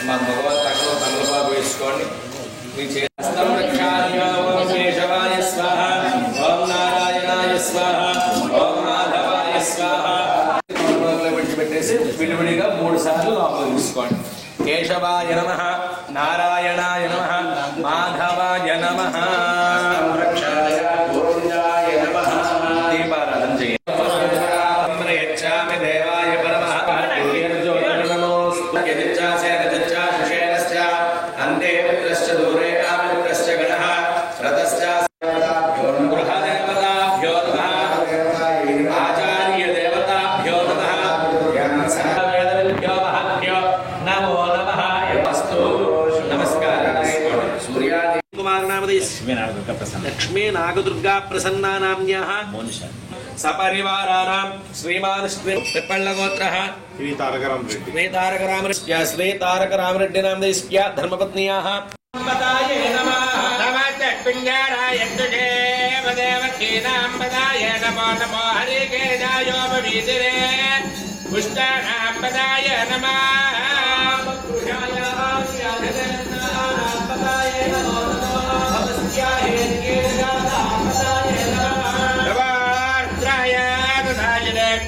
మా భగవత్ తక్కువ తమలపాకు వేసుకోండి. మీ చేస్తం రక్షాయ ఓం కేశవాయ స్వాహ, ఓం నారాయణాయ స్వాహ, ఓం మాధవాయ స్వాహ. పెట్టేసి విడివిడిగా 3 సార్లు లోపల తీసుకోండి. కేశవాయ నమః, నారాయణాయ నమః, మాధవాయ నమః, రక్షాయ గోవిందాయ నమః. దీపారాధన చేయండి. దేవాయ పరమః అంతే పుత్రశ్చ దూరే ఆపుత్రశ్చ గణః రథశ్చ గృహదేవతాభ్యో నమః, ఆచార్య దేవతాభ్యో నమః, వేదవిభ్యో మహద్భ్యో నమో నమః. అస్తు. నమస్కారం. సూర్యాది కుమార్ నామధేయ లక్ష్మీ నాగదుర్గా ప్రసన్నా నామ్న్యాః సపరివారాణం శ్రీమాన్ పిప్పళ్ళగోత్రః శ్వేతారక రామరెడ్డి నామధేయ ధర్మపత్న్యాః. పదాయ నమః. నమః దేవకీనాంబదాయ నమో నమో హరికేదాయోపవీతిరే పుష్టానాంబదాయ నమః.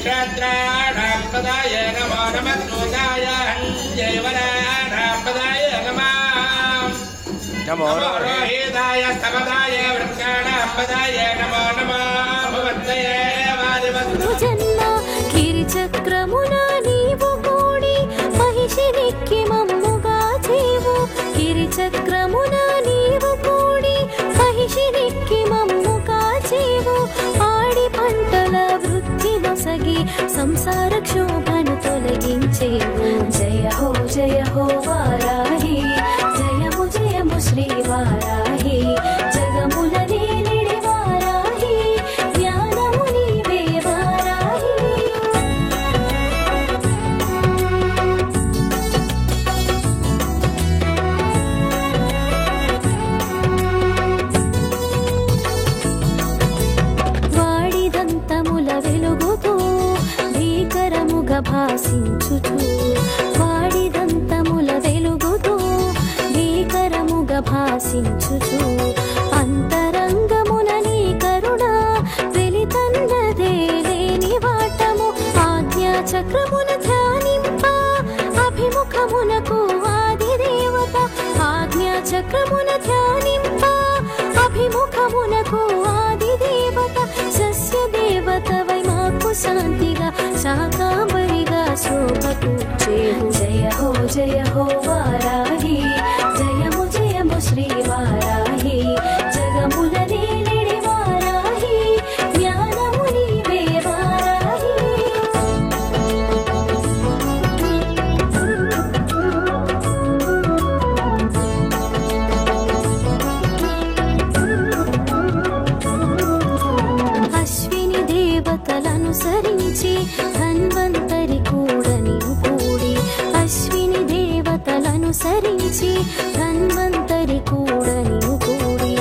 క్షేత్రాణాంబదాయ నమో నమః. సూదాయ హంజయవరాణాంబదాయ నమః. నమో రోహితాయ స్తమదాయ వృక్షాణాంబదాయ నమో నమః. భవంతయే వారివత్తుజన్న గిరిచక్రమున నీవు కూడి మహిషినికి మమ్ముగా చేవు. గిరిచక్రమున నీవు కూడి మహిషినికి మమ్ముగా చేవు. ఆడి పంటల వృద్ధి నొసగి సంసార క్షోభను తొలగించేవు. జయ హో వారాహి, జయము జయము శ్రీ వారాహి. జగముల నేలిడి వారాహి, జ్ఞానము నీవే వారాహి. వాడిదంతముల వెలుగుతూ భీకరముగా భాసించుచు, వాడిదంతముల వెలుగుతూ భీకరముగా భాసించుచు. అంతరంగమున నీ కరుణ వెలితన్నదే లేని వాటము. ఆజ్ఞా చక్రమున ధ్యానింప అభిముఖమునకు ఆది దేవత. ఆజ్ఞా చక్రమున ధ్యానింప అభిముఖమునకు ఆది దేవత. సస్య దేవతవై మాకు శాంతిగా శాకాంబరిగా శోభకూర్చేవు. జయ హో వారాహి, జయము జయము శ్రీ వారాహి. జగముల నేలిడి వారాహి, జ్ఞానము నీవే వారాహి. అశ్విని దేవతలనుసరించి ధన్వంతరి కూడా నీవు కూడి. అశ్విని దేవతలనుసరించి ధన్వంతరి కూడా నీవు కూడి.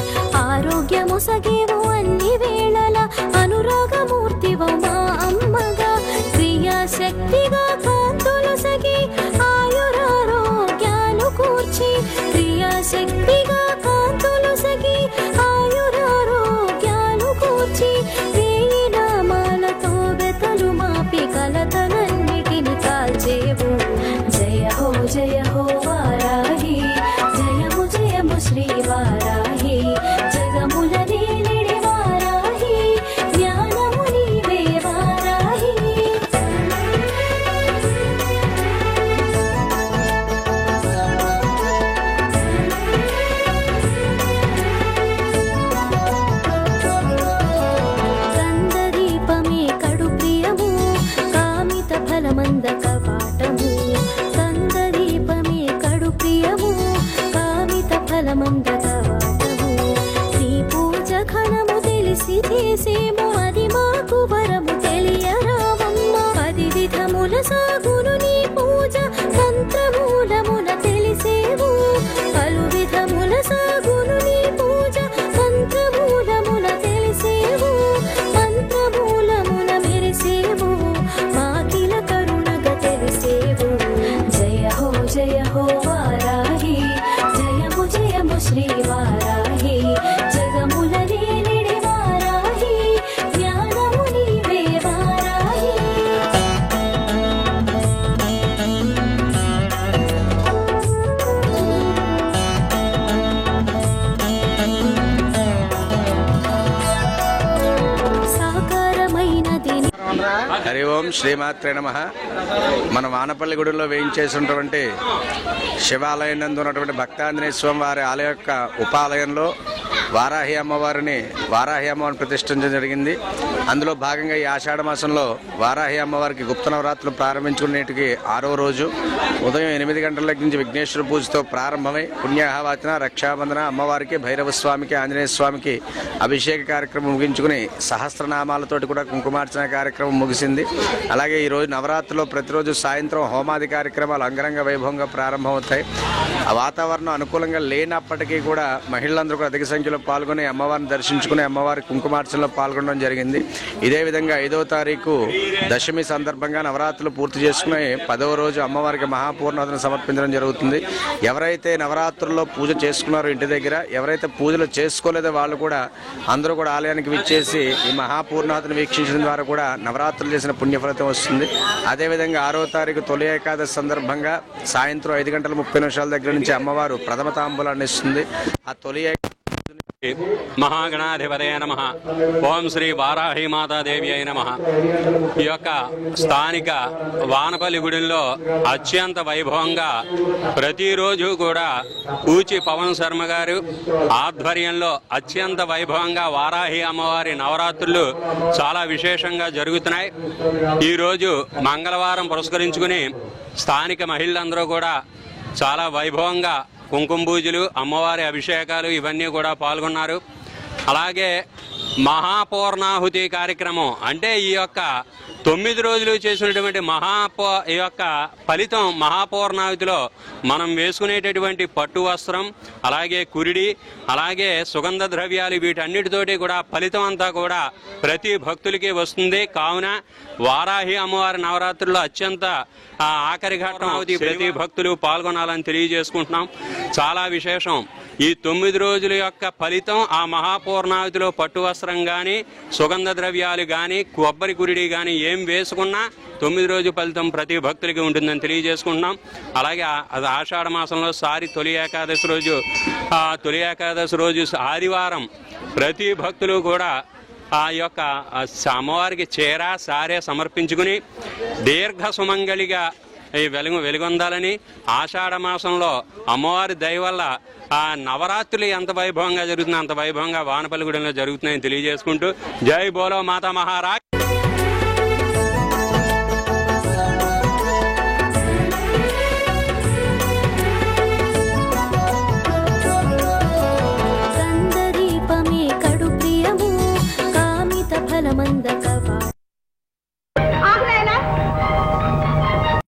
ఆరోగ్యము సగేవు అన్ని వేళల అనురాగమూర్తివు మా అమ్మగా. క్రియాశక్తిగా కాంతులు సగి ఆయురారోగ్యాలు కూర్చి. క్రియాశక్తిగా కాంతులు సగి ఆయురారోగ్యాలు కూర్చి. వేయి నామాలతో వెతలు మాపి కలతలన్నిటిని కాల్చేవు. జయ హో వారాహి, జయము జయము శ్రీ వారాహి. జగముల నేలిడి వారాహి, జ్ఞానము నీవే వారాహి. కందదీపమే కడు ప్రియము కామిత ఫలమంద కవాటము. కందదీపమే కడు ప్రియము కామిత ఫలమంద కవాటము. నీ పూజ ఘనము తెలిసి చేసేము, అది మాకు వరము తెలియరావమ్మ. 10 విధముల సాగును నీ పూజ మంత్రమూలమున తెలిసేవు. పలు విధముల సాగును నీ పూజ మంత్రమూలమున తెలిసేవు. మంత్రమూలమున మెరిసేవు, మాకిల కరుణగా తెలిసేవు. జయ హో వారాహి జయము జయము శ్రీ వారాహి జగముల నేలిడి వారాహి జ్ఞానము నీవే వారాహి సాకారమైనది. హరి ఓం శ్రీమాత్రే నమః. మన వానపల్లి గుడిలో వేయించేసినటువంటి శివాలయం నందు ఉన్నటువంటి భక్తాంజనేయ స్వామి వారి ఆలయ యొక్క ఉపాలయంలో వారాహి అమ్మవారిని ప్రతిష్ఠించడం జరిగింది. అందులో భాగంగా ఈ ఆషాఢ మాసంలో వారాహి అమ్మవారికి గుప్త నవరాత్రులు ప్రారంభించుకునేటికి 6వ రోజు ఉదయం 8 గంటల నుంచి విఘ్నేశ్వర పూజతో ప్రారంభమై పుణ్యాహవాచన, రక్షాబంధన, అమ్మవారికి, భైరవ స్వామికి, ఆంజనేయ స్వామికి అభిషేక కార్యక్రమం ముగించుకుని సహస్రనామాలతోటి కూడా కుంకుమార్చన కార్యక్రమం ముగిసింది. అలాగే ఈరోజు నవరాత్రిలో ప్రతిరోజు సాయంత్రం హోమాది కార్యక్రమాలు అంగరంగ వైభవంగా ప్రారంభమవుతాయి. ఆ వాతావరణం అనుకూలంగా లేనప్పటికీ కూడా మహిళలందరూ కూడా అధిక సంఖ్యలో పాల్గొని అమ్మవారిని దర్శించుకుని అమ్మవారి కుంకుమార్చనలో పాల్గొనడం జరిగింది. ఇదే విధంగా 5వ తారీఖు దశమి సందర్భంగా నవరాత్రులు పూర్తి చేసుకుని 10వ రోజు అమ్మవారికి మహాపూర్ణాహుతిని సమర్పించడం జరుగుతుంది. ఎవరైతే నవరాత్రుల్లో పూజ చేసుకున్నారో ఇంటి దగ్గర, ఎవరైతే పూజలు చేసుకోలేదో వాళ్ళు కూడా అందరూ కూడా ఆలయానికి విచ్చేసి ఈ మహాపూర్ణాహుతిని వీక్షించడం ద్వారా కూడా నవరాత్రులు చేసిన పుణ్యఫలితం వస్తుంది. అదేవిధంగా 6వ తారీఖు తొలి ఏకాదశి సందర్భంగా సాయంత్రం 5:30 దగ్గర నుంచి అమ్మవారు ప్రథమ తాంబూలాన్ని ఇస్తుంది. ఆ తొలి మహాగణాధిపతయ నమః. ఓం శ్రీ వారాహి మాతాదేవి అయి నమః. ఈ యొక్క స్థానిక వానపల్లి గుడిలో అత్యంత వైభవంగా ప్రతిరోజు కూడా కూచి పవన్ శర్మ గారు ఆధ్వర్యంలో అత్యంత వైభవంగా వారాహి అమ్మవారి నవరాత్రులు చాలా విశేషంగా జరుగుతున్నాయి. ఈరోజు మంగళవారం పురస్కరించుకుని స్థానిక మహిళలందరూ కూడా చాలా వైభవంగా కుంకుమ పూజలు, అమ్మవారి అభిషేకాలు ఇవన్నీ కూడా పాల్గొన్నారు. అలాగే మహాపూర్ణాహుతి కార్యక్రమం అంటే ఈ యొక్క 9 రోజులు చేసినటువంటి ఈ యొక్క ఫలితం మహాపూర్ణాహుతిలో మనం వేసుకునేటటువంటి పట్టు వస్త్రం, అలాగే కురిడి, అలాగే సుగంధ ద్రవ్యాలు వీటన్నిటితోటి కూడా ఫలితం అంతా కూడా ప్రతి భక్తులకి వస్తుంది. కావున వారాహి అమ్మవారి నవరాత్రుల్లో అత్యంత ఆఖరి ఘట్టం ప్రతి భక్తులు పాల్గొనాలని తెలియజేసుకుంటున్నాం. చాలా విశేషం. ఈ 9 రోజుల యొక్క ఫలితం ఆ మహాపూర్ణాహుతిలో పట్టు వస్త్రం కానీ, సుగంధ ద్రవ్యాలు కానీ, కొబ్బరి కురిడి కానీ ఏం వేసుకున్నా 9 రోజు ఫలితం ప్రతి భక్తులకి ఉంటుందని తెలియజేసుకుంటున్నాం. అలాగే ఆషాఢ మాసంలో తొలి ఏకాదశి రోజు ఆదివారం ప్రతి భక్తులు కూడా ఆ యొక్క అమ్మవారికి చీర, సారే సమర్పించుకుని దీర్ఘ సుమంగళిగా వెలుగొందాలని, ఆషాఢ మాసంలో అమ్మవారి దయ వల్ల ఆ నవరాత్రులు ఎంత వైభవంగా జరుగుతుందో అంత వైభవంగా వానపల్లి గుడిలో జరుగుతున్నాయని తెలియజేసుకుంటూ జై బోలో మాతా మహారాజ్.